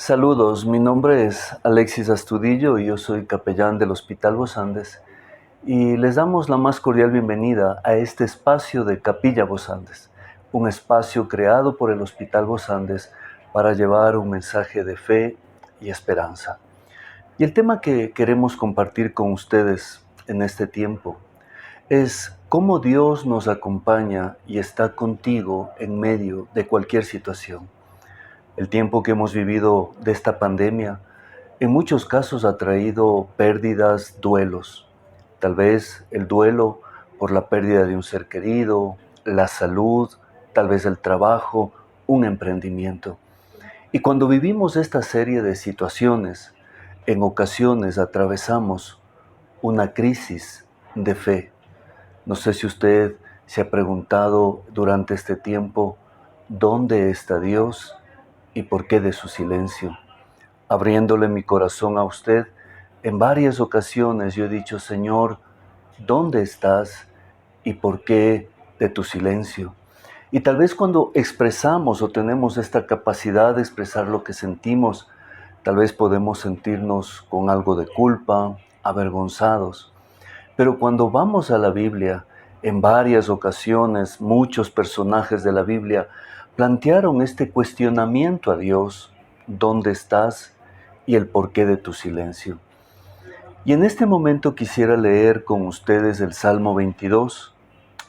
Saludos, mi nombre es Alexis Astudillo y yo soy capellán del Hospital Vos Andes y les damos la más cordial bienvenida a este espacio de Capilla Vos Andes, un espacio creado por el Hospital Vos Andes para llevar un mensaje de fe y esperanza. Y el tema que queremos compartir con ustedes en este tiempo es cómo Dios nos acompaña y está contigo en medio de cualquier situación. El tiempo que hemos vivido de esta pandemia, en muchos casos ha traído pérdidas, duelos. Tal vez el duelo por la pérdida de un ser querido, la salud, tal vez el trabajo, un emprendimiento. Y cuando vivimos esta serie de situaciones, en ocasiones atravesamos una crisis de fe. No sé si usted se ha preguntado durante este tiempo, ¿dónde está Dios y por qué de su silencio? Abriéndole mi corazón a usted, en varias ocasiones yo he dicho, Señor, ¿dónde estás y por qué de tu silencio? Y tal vez cuando expresamos o tenemos esta capacidad de expresar lo que sentimos, tal vez podemos sentirnos con algo de culpa, avergonzados. Pero cuando vamos a la Biblia, en varias ocasiones, muchos personajes de la Biblia plantearon este cuestionamiento a Dios, ¿dónde estás? Y el porqué de tu silencio. Y en este momento quisiera leer con ustedes el Salmo 22.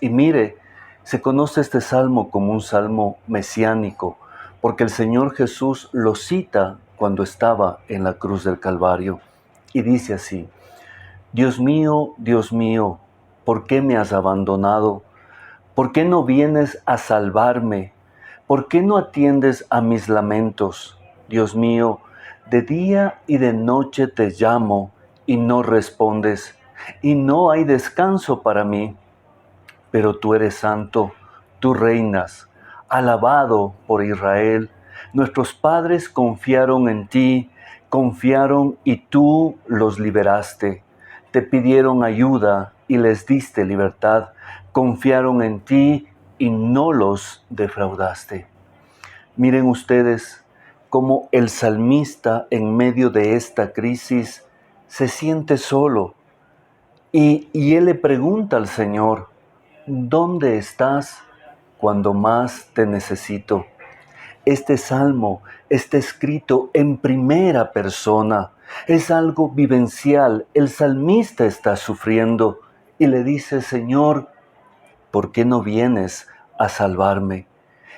Y mire, se conoce este salmo como un salmo mesiánico, porque el Señor Jesús lo cita cuando estaba en la cruz del Calvario. Y dice así: Dios mío, ¿por qué me has abandonado? ¿Por qué no vienes a salvarme? ¿Por qué no atiendes a mis lamentos? Dios mío, de día y de noche te llamo y no respondes, y no hay descanso para mí. Pero tú eres santo, tú reinas, alabado por Israel. Nuestros padres confiaron en ti, confiaron y tú los liberaste. Te pidieron ayuda y les diste libertad. Confiaron en ti y no los defraudaste. Miren ustedes cómo el salmista en medio de esta crisis se siente solo y él le pregunta al Señor, ¿dónde estás cuando más te necesito? Este salmo está escrito en primera persona. Es algo vivencial. El salmista está sufriendo y le dice, Señor, ¿por qué no vienes a salvarme?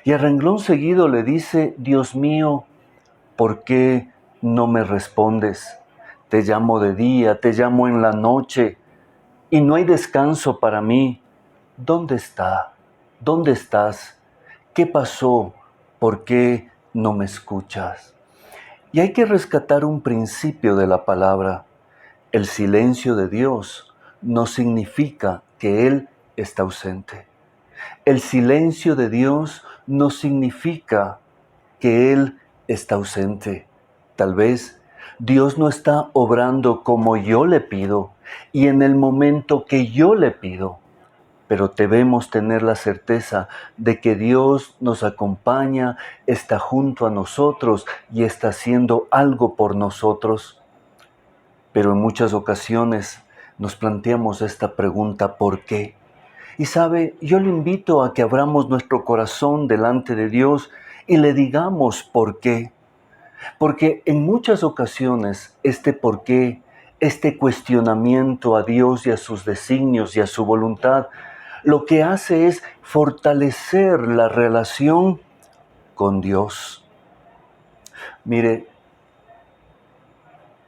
Y a renglón seguido le dice, Dios mío, ¿por qué no me respondes? Te llamo de día, te llamo en la noche y no hay descanso para mí. ¿Dónde está? ¿Dónde estás? ¿Qué pasó? ¿Por qué no me escuchas? Y hay que rescatar un principio de la palabra. El silencio de Dios no significa que Él está ausente. El silencio de Dios no significa que Él está ausente. Tal vez Dios no está obrando como yo le pido y en el momento que yo le pido. Pero debemos tener la certeza de que Dios nos acompaña, está junto a nosotros y está haciendo algo por nosotros. Pero en muchas ocasiones nos planteamos esta pregunta, ¿por qué? Y sabe, yo le invito a que abramos nuestro corazón delante de Dios y le digamos por qué. Porque en muchas ocasiones este por qué, este cuestionamiento a Dios y a sus designios y a su voluntad, lo que hace es fortalecer la relación con Dios. Mire,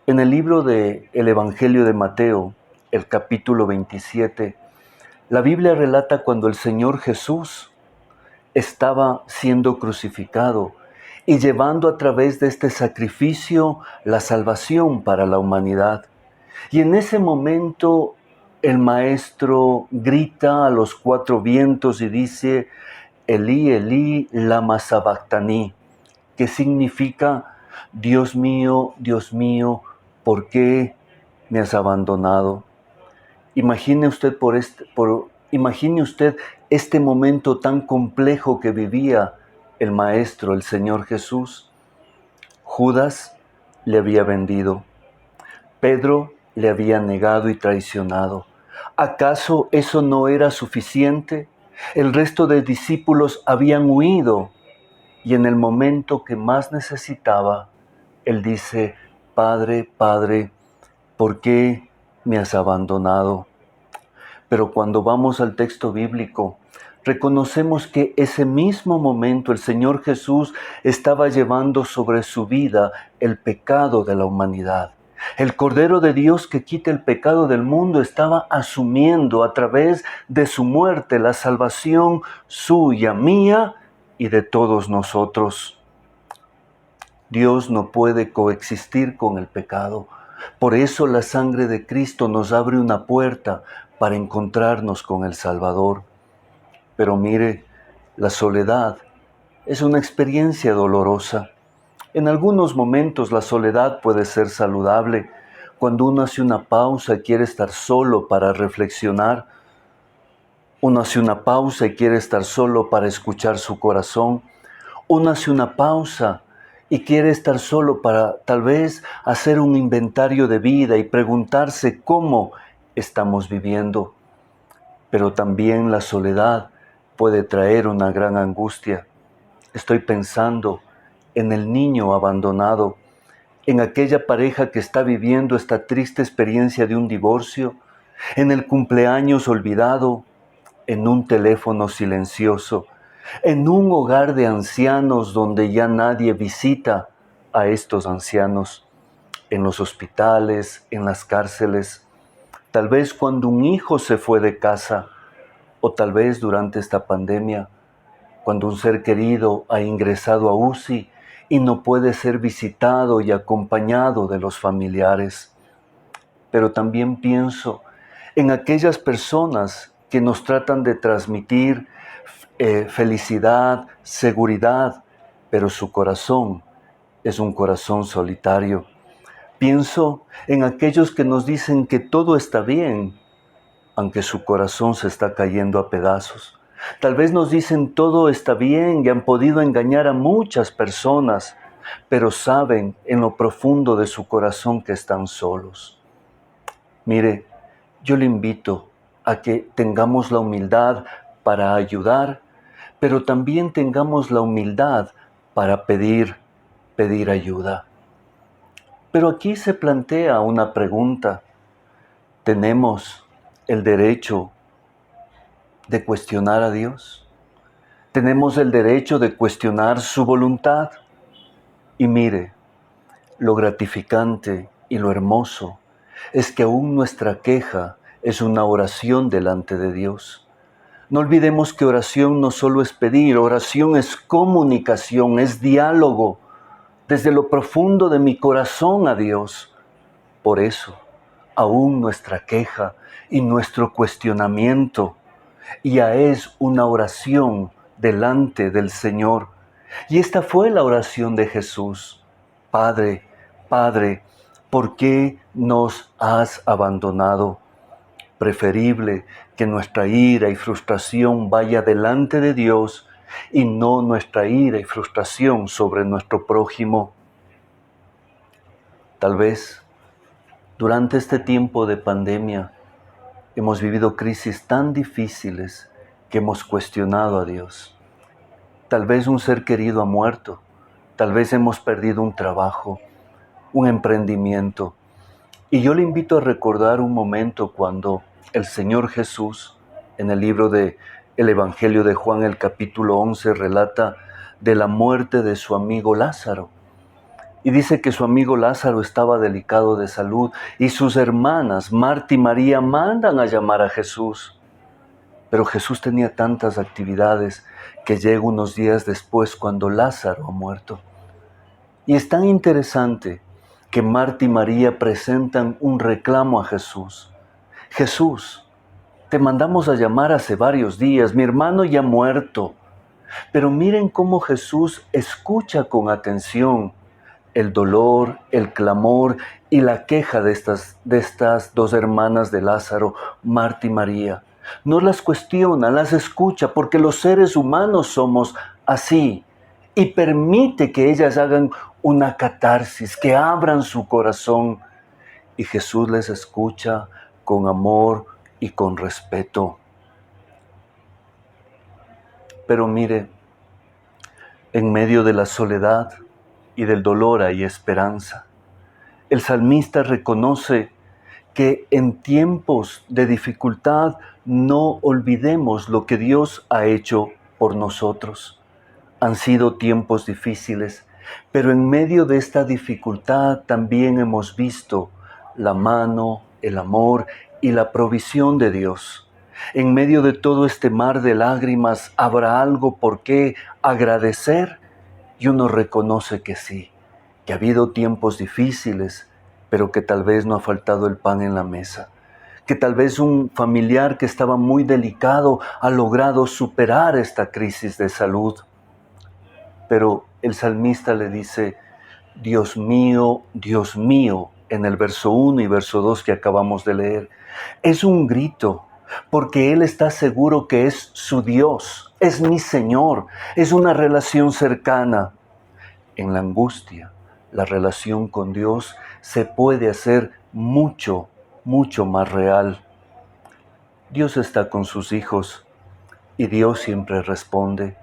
en el libro del Evangelio de Mateo, el capítulo 27, la Biblia relata cuando el Señor Jesús estaba siendo crucificado y llevando a través de este sacrificio la salvación para la humanidad. Y en ese momento el maestro grita a los cuatro vientos y dice, Elí, Elí, lama sabactani, que significa, Dios mío, ¿por qué me has abandonado? Imagine usted este momento tan complejo que vivía el Maestro, el Señor Jesús. Judas le había vendido. Pedro le había negado y traicionado. ¿Acaso eso no era suficiente? El resto de discípulos habían huido y en el momento que más necesitaba, él dice: Padre, Padre, ¿por qué me has abandonado? Pero cuando vamos al texto bíblico, reconocemos que ese mismo momento el Señor Jesús estaba llevando sobre su vida el pecado de la humanidad. El Cordero de Dios que quita el pecado del mundo estaba asumiendo a través de su muerte la salvación suya, mía y de todos nosotros. Dios no puede coexistir con el pecado. Por eso la sangre de Cristo nos abre una puerta para encontrarnos con el Salvador. Pero mire, la soledad es una experiencia dolorosa. En algunos momentos la soledad puede ser saludable, cuando uno hace una pausa y quiere estar solo para reflexionar. Uno hace una pausa y quiere estar solo para escuchar su corazón. Uno hace una pausa y quiere estar solo para tal vez hacer un inventario de vida y preguntarse cómo estamos viviendo. Pero también la soledad puede traer una gran angustia. Estoy pensando en el niño abandonado, en aquella pareja que está viviendo esta triste experiencia de un divorcio, en el cumpleaños olvidado, en un teléfono silencioso, en un hogar de ancianos donde ya nadie visita a estos ancianos, en los hospitales, en las cárceles, tal vez cuando un hijo se fue de casa, o tal vez durante esta pandemia, cuando un ser querido ha ingresado a UCI y no puede ser visitado y acompañado de los familiares. Pero también pienso en aquellas personas que nos tratan de transmitir felicidad, seguridad, pero su corazón es un corazón solitario. Pienso en aquellos que nos dicen que todo está bien, aunque su corazón se está cayendo a pedazos. Tal vez nos dicen todo está bien y han podido engañar a muchas personas, pero saben en lo profundo de su corazón que están solos. Mire, yo le invito a que tengamos la humildad para ayudar, pero también tengamos la humildad para pedir ayuda. Pero aquí se plantea una pregunta. ¿Tenemos el derecho de cuestionar a Dios? ¿Tenemos el derecho de cuestionar su voluntad? Y mire, lo gratificante y lo hermoso es que aún nuestra queja es una oración delante de Dios. No olvidemos que oración no solo es pedir, oración es comunicación, es diálogo desde lo profundo de mi corazón a Dios. Por eso, aún nuestra queja y nuestro cuestionamiento ya es una oración delante del Señor. Y esta fue la oración de Jesús. Padre, Padre, ¿por qué nos has abandonado? Preferible que nuestra ira y frustración vaya delante de Dios y no nuestra ira y frustración sobre nuestro prójimo. Tal vez durante este tiempo de pandemia hemos vivido crisis tan difíciles que hemos cuestionado a Dios. Tal vez un ser querido ha muerto, tal vez hemos perdido un trabajo, un emprendimiento. Y yo le invito a recordar un momento cuando el Señor Jesús, en el libro del Evangelio de Juan, el capítulo 11, relata de la muerte de su amigo Lázaro. Y dice que su amigo Lázaro estaba delicado de salud y sus hermanas, Marta y María, mandan a llamar a Jesús. Pero Jesús tenía tantas actividades que llega unos días después cuando Lázaro ha muerto. Y es tan interesante que Marta y María presentan un reclamo a Jesús. Jesús, te mandamos a llamar hace varios días, mi hermano ya ha muerto. Pero miren cómo Jesús escucha con atención el dolor, el clamor y la queja de estas dos hermanas de Lázaro, Marta y María. No las cuestiona, las escucha, porque los seres humanos somos así. Y permite que ellas hagan una catarsis, que abran su corazón. Y Jesús les escucha con amor y con respeto. Pero mire, en medio de la soledad y del dolor hay esperanza. El salmista reconoce que en tiempos de dificultad no olvidemos lo que Dios ha hecho por nosotros. Han sido tiempos difíciles, pero en medio de esta dificultad también hemos visto la mano, el amor y la provisión de Dios. En medio de todo este mar de lágrimas, ¿habrá algo por qué agradecer? Y uno reconoce que sí, que ha habido tiempos difíciles, pero que tal vez no ha faltado el pan en la mesa, que tal vez un familiar que estaba muy delicado ha logrado superar esta crisis de salud. Pero el salmista le dice, Dios mío, en el verso 1 y verso 2 que acabamos de leer. Es un grito, porque él está seguro que es su Dios, es mi Señor, es una relación cercana. En la angustia, la relación con Dios se puede hacer mucho, mucho más real. Dios está con sus hijos y Dios siempre responde.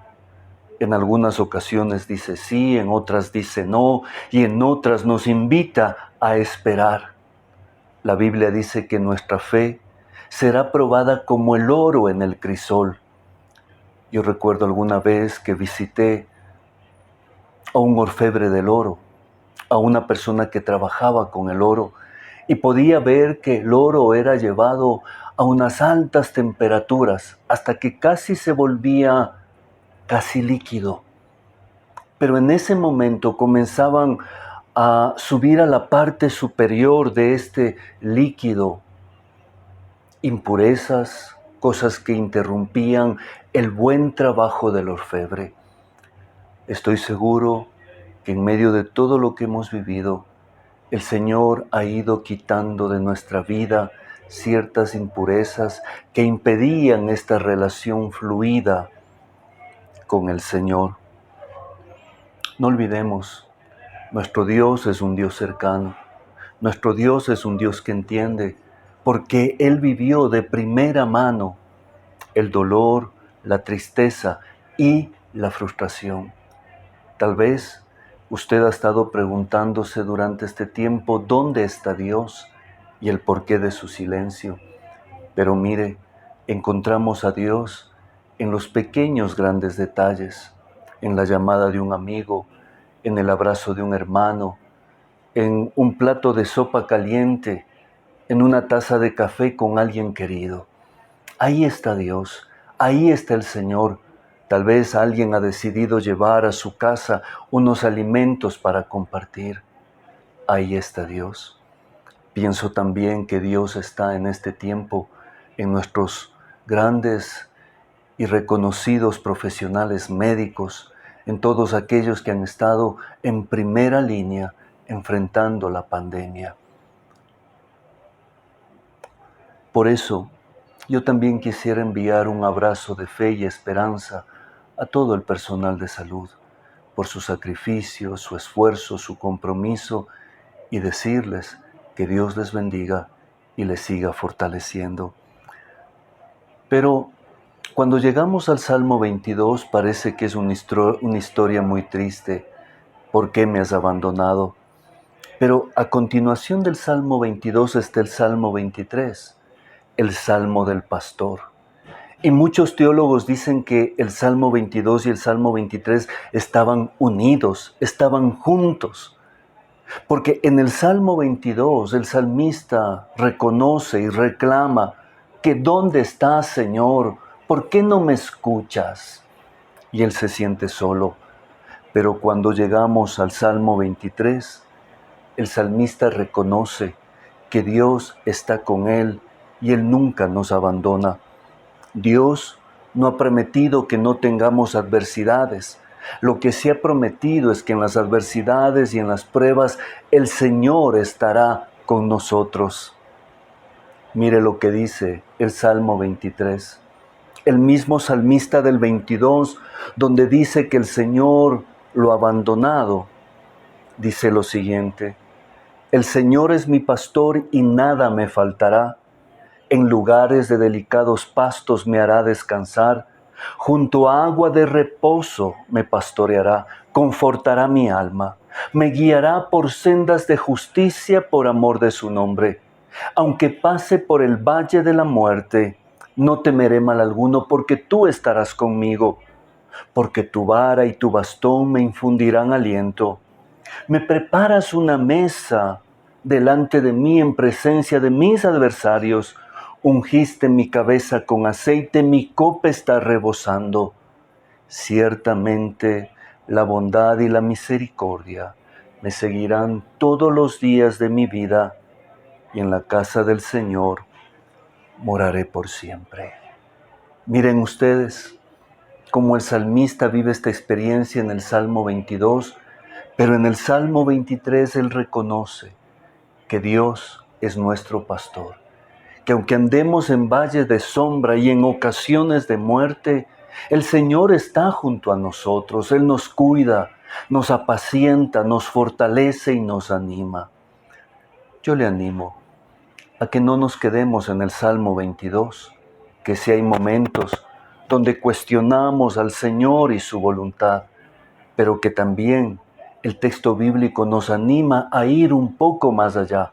En algunas ocasiones dice sí, en otras dice no, y en otras nos invita a esperar. La Biblia dice que nuestra fe será probada como el oro en el crisol. Yo recuerdo alguna vez que visité a un orfebre del oro, a una persona que trabajaba con el oro, y podía ver que el oro era llevado a unas altas temperaturas hasta que casi se volvía casi líquido. Pero en ese momento comenzaban a subir a la parte superior de este líquido impurezas, cosas que interrumpían el buen trabajo del orfebre. Estoy seguro que en medio de todo lo que hemos vivido, el Señor ha ido quitando de nuestra vida ciertas impurezas que impedían esta relación fluida con el Señor. No olvidemos, nuestro Dios es un Dios cercano. Nuestro Dios es un Dios que entiende, porque Él vivió de primera mano el dolor, la tristeza y la frustración. Tal vez usted ha estado preguntándose durante este tiempo dónde está Dios y el porqué de su silencio. Pero mire, encontramos a Dios en los pequeños grandes detalles, en la llamada de un amigo, en el abrazo de un hermano, en un plato de sopa caliente, en una taza de café con alguien querido. Ahí está Dios, ahí está el Señor. Tal vez alguien ha decidido llevar a su casa unos alimentos para compartir. Ahí está Dios. Pienso también que Dios está en este tiempo en nuestros grandes y reconocidos profesionales médicos, en todos aquellos que han estado en primera línea enfrentando la pandemia. Por eso, yo también quisiera enviar un abrazo de fe y esperanza a todo el personal de salud, por su sacrificio, su esfuerzo, su compromiso, y decirles que Dios les bendiga y les siga fortaleciendo. Pero cuando llegamos al Salmo 22 parece que es una historia muy triste. ¿Por qué me has abandonado? Pero a continuación del Salmo 22 está el Salmo 23, el Salmo del Pastor. Y muchos teólogos dicen que el Salmo 22 y el Salmo 23 estaban unidos, estaban juntos. Porque en el Salmo 22 el salmista reconoce y reclama que ¿dónde estás, Señor? ¿Por qué no me escuchas? Y él se siente solo. Pero cuando llegamos al Salmo 23, el salmista reconoce que Dios está con él y Él nunca nos abandona. Dios no ha prometido que no tengamos adversidades. Lo que sí ha prometido es que en las adversidades y en las pruebas el Señor estará con nosotros. Mire lo que dice el Salmo 23. El mismo salmista del 22, donde dice que el Señor lo ha abandonado. dice lo siguiente: el Señor es mi pastor y nada me faltará. En lugares de delicados pastos me hará descansar. Junto a agua de reposo me pastoreará, confortará mi alma. Me guiará por sendas de justicia por amor de su nombre. Aunque pase por el valle de la muerte, no temeré mal alguno, porque tú estarás conmigo. Porque tu vara y tu bastón me infundirán aliento. Me preparas una mesa delante de mí en presencia de mis adversarios. Ungiste mi cabeza con aceite, mi copa está rebosando. Ciertamente la bondad y la misericordia me seguirán todos los días de mi vida, y en la casa del Señor moraré por siempre. Miren ustedes cómo el salmista vive esta experiencia en el Salmo 22, pero en el Salmo 23 él reconoce que Dios es nuestro pastor, que aunque andemos en valles de sombra y en ocasiones de muerte, el Señor está junto a nosotros. Él nos cuida, nos apacienta, nos fortalece y nos anima. Yo le animo a que no nos quedemos en el Salmo 22, que si hay momentos donde cuestionamos al Señor y su voluntad, pero que también el texto bíblico nos anima a ir un poco más allá,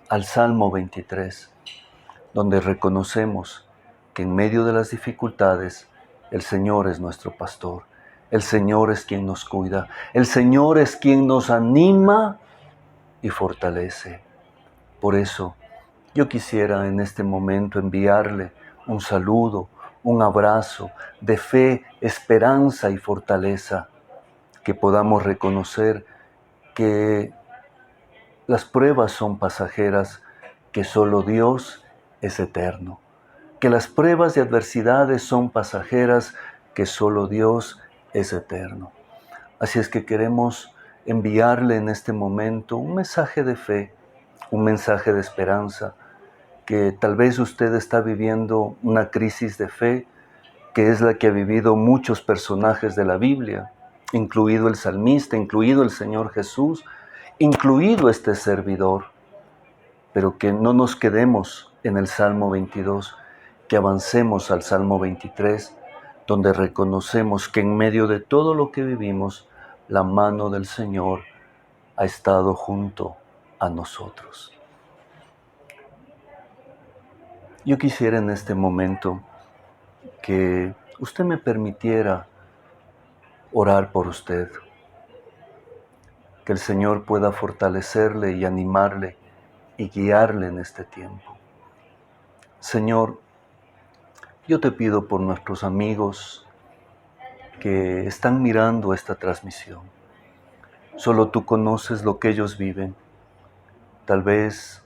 al Salmo 23, donde reconocemos que en medio de las dificultades el Señor es nuestro pastor, el Señor es quien nos cuida, el Señor es quien nos anima y fortalece. Por eso, yo quisiera en este momento enviarle un saludo, un abrazo de fe, esperanza y fortaleza, que podamos reconocer que las pruebas son pasajeras, que solo Dios es eterno, que las pruebas y adversidades son pasajeras, que solo Dios es eterno. Así es que queremos enviarle en este momento un mensaje de fe, un mensaje de esperanza, que tal vez usted está viviendo una crisis de fe, que es la que ha vivido muchos personajes de la Biblia, incluido el salmista, incluido el Señor Jesús, incluido este servidor. Pero que no nos quedemos en el Salmo 22, que avancemos al Salmo 23, donde reconocemos que en medio de todo lo que vivimos, la mano del Señor ha estado junto a nosotros. Yo quisiera en este momento que usted me permitiera orar por usted, que el Señor pueda fortalecerle y animarle y guiarle en este tiempo. Señor, yo te pido por nuestros amigos que están mirando esta transmisión. Solo tú conoces lo que ellos viven. Tal vez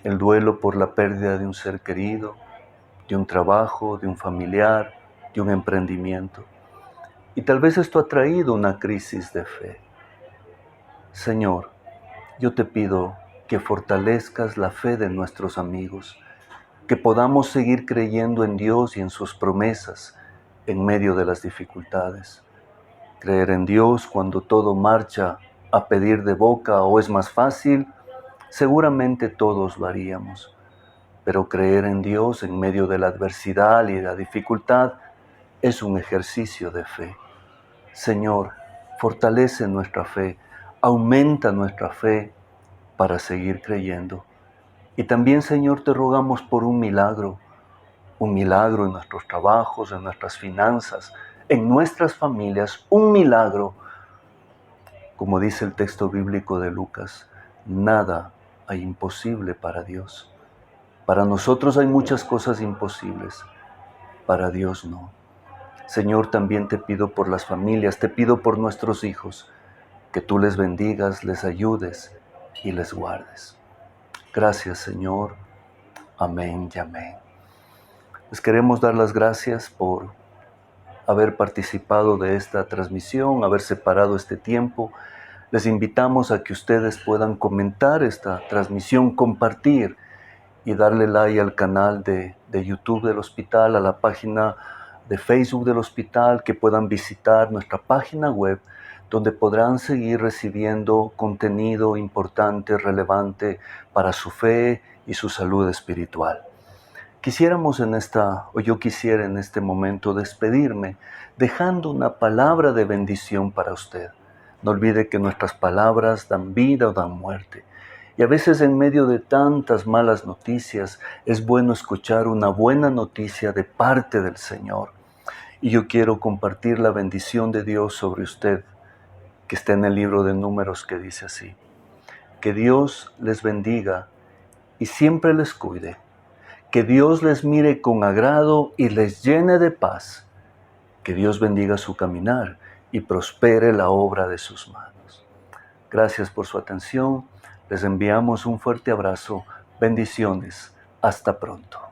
el duelo por la pérdida de un ser querido, de un trabajo, de un familiar, de un emprendimiento. Y tal vez esto ha traído una crisis de fe. Señor, yo te pido que fortalezcas la fe de nuestros amigos, que podamos seguir creyendo en Dios y en sus promesas en medio de las dificultades. Creer en Dios cuando todo marcha a pedir de boca o es más fácil, seguramente todos lo haríamos. Pero creer en Dios en medio de la adversidad y de la dificultad es un ejercicio de fe. Señor, fortalece nuestra fe, aumenta nuestra fe para seguir creyendo. Y también, Señor, te rogamos por un milagro en nuestros trabajos, en nuestras finanzas, en nuestras familias, un milagro. Como dice el texto bíblico de Lucas, nada hay imposible para Dios. Para nosotros hay muchas cosas imposibles, para Dios no. Señor, también te pido por las familias, te pido por nuestros hijos, que tú les bendigas, les ayudes y les guardes. Gracias, Señor. Amén y amén. Les queremos dar las gracias por haber participado de esta transmisión, haber separado este tiempo. Les invitamos a que ustedes puedan comentar esta transmisión, compartir y darle like al canal de YouTube del hospital, a la página de Facebook del hospital, que puedan visitar nuestra página web donde podrán seguir recibiendo contenido importante, relevante para su fe y su salud espiritual. Yo quisiera en este momento despedirme dejando una palabra de bendición para usted. No olvide que nuestras palabras dan vida o dan muerte. Y a veces en medio de tantas malas noticias es bueno escuchar una buena noticia de parte del Señor. Y yo quiero compartir la bendición de Dios sobre usted, que está en el libro de Números, que dice así: que Dios les bendiga y siempre les cuide. Que Dios les mire con agrado y les llene de paz. Que Dios bendiga su caminar y prospere la obra de sus manos. Gracias por su atención. Les enviamos un fuerte abrazo. Bendiciones. Hasta pronto.